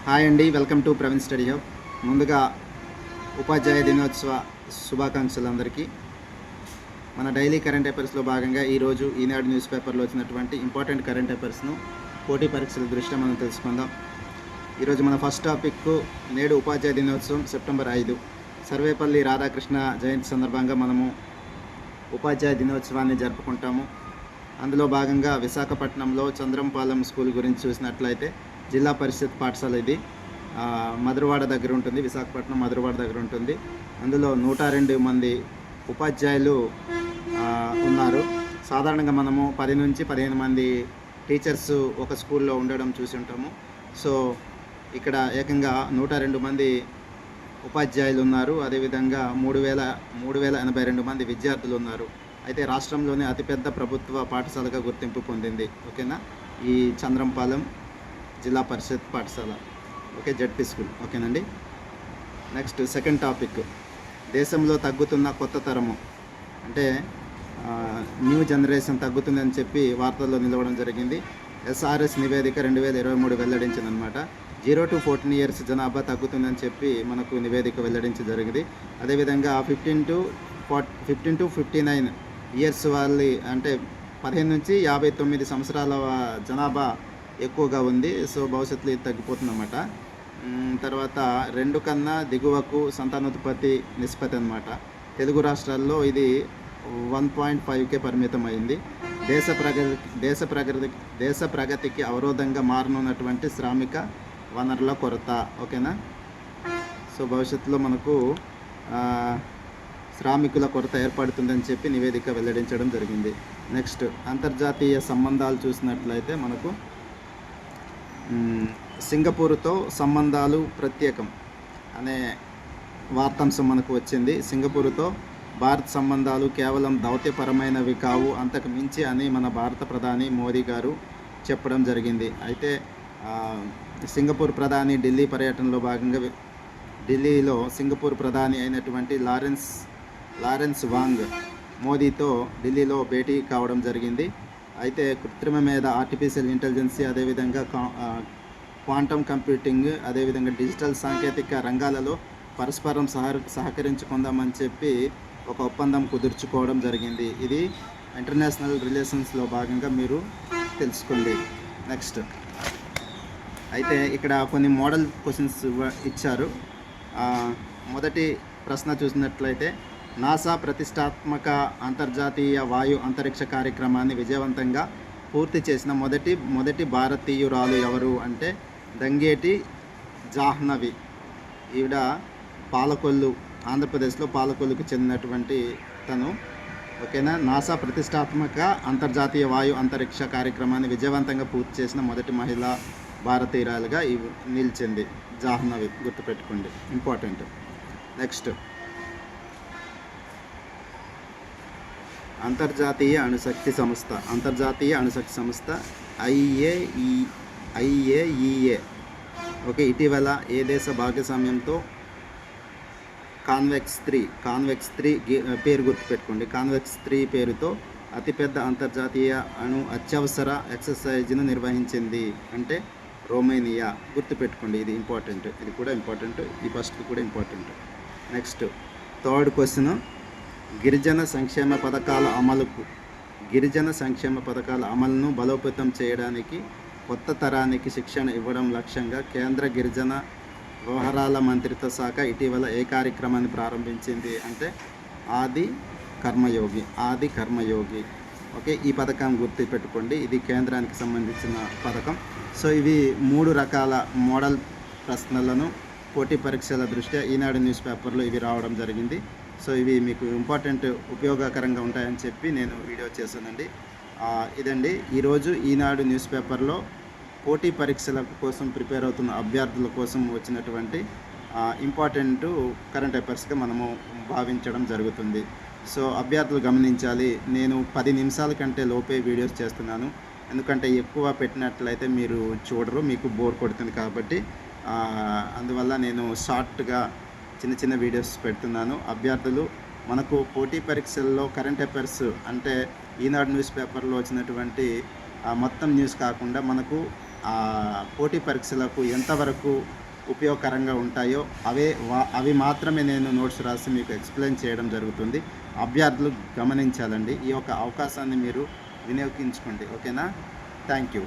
Hi అండి, welcome to Praveen study hub. ముందుగా ఉపాధ్యాయ దినోత్సవ శుభాకాంక్షలు అందరికీ. మన డైలీ కరెంట్ అఫైర్స్లో భాగంగా ఈరోజు ఈనాడు న్యూస్ పేపర్లో వచ్చినటువంటి ఇంపార్టెంట్ కరెంట్ అఫైర్స్ను పోటీ పరీక్షల దృష్ట్యా మనం తెలుసుకుందాం. ఈరోజు మన ఫస్ట్ టాపిక్, నేడు ఉపాధ్యాయ దినోత్సవం సెప్టెంబర్ 5. సర్వేపల్లి రాధాకృష్ణ జయంతి సందర్భంగా మనము ఉపాధ్యాయ దినోత్సవాన్ని జరుపుకుంటాము. అందులో భాగంగా విశాఖపట్నంలో చంద్రంపాలెం స్కూల్ గురించి చూసినట్లయితే జిల్లా పరిషత్ పాఠశాల ఇది మధురవాడ దగ్గర ఉంటుంది. విశాఖపట్నం మధురవాడ దగ్గర ఉంటుంది. అందులో 102 మంది ఉపాధ్యాయులు ఉన్నారు. సాధారణంగా మనము 10 నుంచి 15 మంది టీచర్స్ ఒక స్కూల్లో ఉండడం చూసి ఉంటాము. సో ఇక్కడ ఏకంగా 102 మంది ఉపాధ్యాయులు ఉన్నారు. అదేవిధంగా 3082 మంది విద్యార్థులు ఉన్నారు. అయితే రాష్ట్రంలోనే అతిపెద్ద ప్రభుత్వ పాఠశాలగా గుర్తింపు పొందింది. ఓకేనా, ఈ చంద్రంపాలెం జిల్లా పరిషత్ పాఠశాల. Okay, ZP school. ఓకేనండి. నెక్స్ట్ సెకండ్ టాపిక్, దేశంలో తగ్గుతున్న కొత్త తరము, అంటే న్యూ జనరేషన్ తగ్గుతుందని చెప్పి వార్తల్లో నిలవడం జరిగింది. ఎస్ఆర్ఎస్ నివేదిక 2023 వెల్లడించిందనమాట. 0 to 14 years జనాభా తగ్గుతుందని చెప్పి మనకు నివేదిక వెల్లడించి జరిగింది. అదేవిధంగా 15 to 59 years వాళ్ళి, అంటే 15 నుంచి 59 సంవత్సరాల జనాభా ఎక్కువగా ఉంది. సో భవిష్యత్తులో ఇది తగ్గిపోతుందన్నమాట. తర్వాత 2 కన్నా దిగువకు సంతానోత్పత్తి నిష్పత్తి అన్నమాట. తెలుగు రాష్ట్రాల్లో ఇది 1.5కే పరిమితం అయింది. దేశ ప్రగతికి అవరోధంగా మారనున్నటువంటి శ్రామిక వనరుల కొరత. ఓకేనా. సో భవిష్యత్తులో మనకు శ్రామికుల కొరత ఏర్పడుతుందని చెప్పి నివేదిక వెల్లడించడం జరిగింది. నెక్స్ట్ అంతర్జాతీయ సంబంధాలు చూసినట్లయితే మనకు సింగపూర్తో సంబంధాలు ప్రత్యేకం అనే వార్తాంశం మనకు వచ్చింది. సింగపూర్తో భారత్ సంబంధాలు కేవలం దౌత్యపరమైనవి కావు, అంతకు మించి అని మన భారత ప్రధాని మోదీ గారు చెప్పడం జరిగింది. అయితే సింగపూర్ ప్రధాని ఢిల్లీ పర్యటనలో భాగంగా ఢిల్లీలో సింగపూర్ ప్రధాని అయినటువంటి లారెన్స్ వాంగ్ మోదీతో ఢిల్లీలో భేటీ కావడం జరిగింది. అయితే కృత్రిమ మేధ, ఆర్టిఫిషియల్ ఇంటెలిజెన్సీ, అదేవిధంగా క్వాంటమ్ కంప్యూటింగ్, అదేవిధంగా డిజిటల్ సాంకేతిక రంగాలలో పరస్పరం సహకరించుకుందామని చెప్పి ఒక ఒప్పందం కుదుర్చుకోవడం జరిగింది. ఇది ఇంటర్నేషనల్ రిలేషన్స్లో భాగంగా మీరు తెలుసుకోండి. నెక్స్ట్ అయితే ఇక్కడ కొన్ని మోడల్ క్వశ్చన్స్ ఇచ్చారు. మొదటి ప్రశ్న చూసినట్లయితే, నాసా ప్రతిష్టాత్మక అంతర్జాతీయ వాయు అంతరిక్ష కార్యక్రమాన్ని విజయవంతంగా పూర్తి చేసిన మొదటి భారతీయురాలు ఎవరు అంటే దంగేటి జాహ్నవి. ఈవిడ పాలకొల్లు, ఆంధ్రప్రదేశ్లో పాలకొల్లుకు చెందినటువంటి తను. ఓకేనా. నాసా ప్రతిష్టాత్మక అంతర్జాతీయ వాయు అంతరిక్ష కార్యక్రమాన్ని విజయవంతంగా పూర్తి చేసిన మొదటి మహిళా భారతీయురాలుగా నిలిచింది జాహ్నవి. గుర్తుపెట్టుకోండి, ఇంపార్టెంట్. నెక్స్ట్ అంతర్జాతీయ అణుశక్తి సంస్థ IAEA. ఓకే, ఇటీవల ఏ దేశ భాగస్వామ్యంతో కాన్వెక్స్ 3 పేరు గుర్తుపెట్టుకోండి. కాన్వెక్స్ 3 పేరుతో అతిపెద్ద అంతర్జాతీయ అణు అత్యవసర ఎక్సర్సైజ్ను నిర్వహించింది అంటే రొమేనియా. గుర్తుపెట్టుకోండి, ఇది ఇంపార్టెంట్. ఇది కూడా ఇంపార్టెంట్, ఈ ఫస్ట్ కూడా ఇంపార్టెంట్. నెక్స్ట్ థర్డ్ క్వశ్చన్, గిరిజన సంక్షేమ పథకాల అమలును బలోపేతం చేయడానికి కొత్త తరానికి శిక్షణ ఇవ్వడం లక్ష్యంగా కేంద్ర గిరిజన వ్యవహారాల మంత్రిత్వ శాఖ ఇటీవల ఏ కార్యక్రమాన్ని ప్రారంభించింది అంటే ఆది కర్మయోగి. ఓకే, ఈ పథకం గుర్తుపెట్టుకోండి, ఇది కేంద్రానికి సంబంధించిన పథకం. సో ఇవి 3 రకాల మోడల్ ప్రశ్నలను పోటీ పరీక్షల దృష్ట్యా ఈనాడు న్యూస్ పేపర్లో ఇవి రావడం జరిగింది. సో ఇవి మీకు ఇంపార్టెంట్, ఉపయోగకరంగా ఉంటాయని చెప్పి నేను వీడియో చేశానండి. ఇదండి ఈరోజు ఈనాడు న్యూస్ పేపర్లో పోటీ పరీక్షల కోసం ప్రిపేర్ అవుతున్న అభ్యర్థుల కోసం వచ్చినటువంటి ఇంపార్టెంట్ కరెంట్ అఫైర్స్గా మనము భావించడం జరుగుతుంది. సో అభ్యర్థులు గమనించాలి, నేను 10 నిమిషాల కంటే లోపే వీడియోస్ చేస్తున్నాను. ఎందుకంటే ఎక్కువ పెట్టినట్లయితే మీరు చూడరు, మీకు బోర్ కొడుతుంది. కాబట్టి అందువల్ల నేను షార్ట్గా చిన్న వీడియోస్ పెడుతున్నాను. అభ్యర్థులు మనకు పోటీ పరీక్షల్లో కరెంట్ అఫైర్స్ అంటే ఈనాడు న్యూస్ పేపర్లో వచ్చినటువంటి మొత్తం న్యూస్ కాకుండా మనకు పోటీ పరీక్షలకు ఎంతవరకు ఉపయోగకరంగా ఉంటాయో అవి మాత్రమే నేను నోట్స్ రాసి మీకు ఎక్స్ప్లెయిన్ చేయడం జరుగుతుంది. అభ్యర్థులు గమనించాలండి. ఈ యొక్క అవకాశాన్ని మీరు వినియోగించుకోండి. ఓకేనా? Thank you.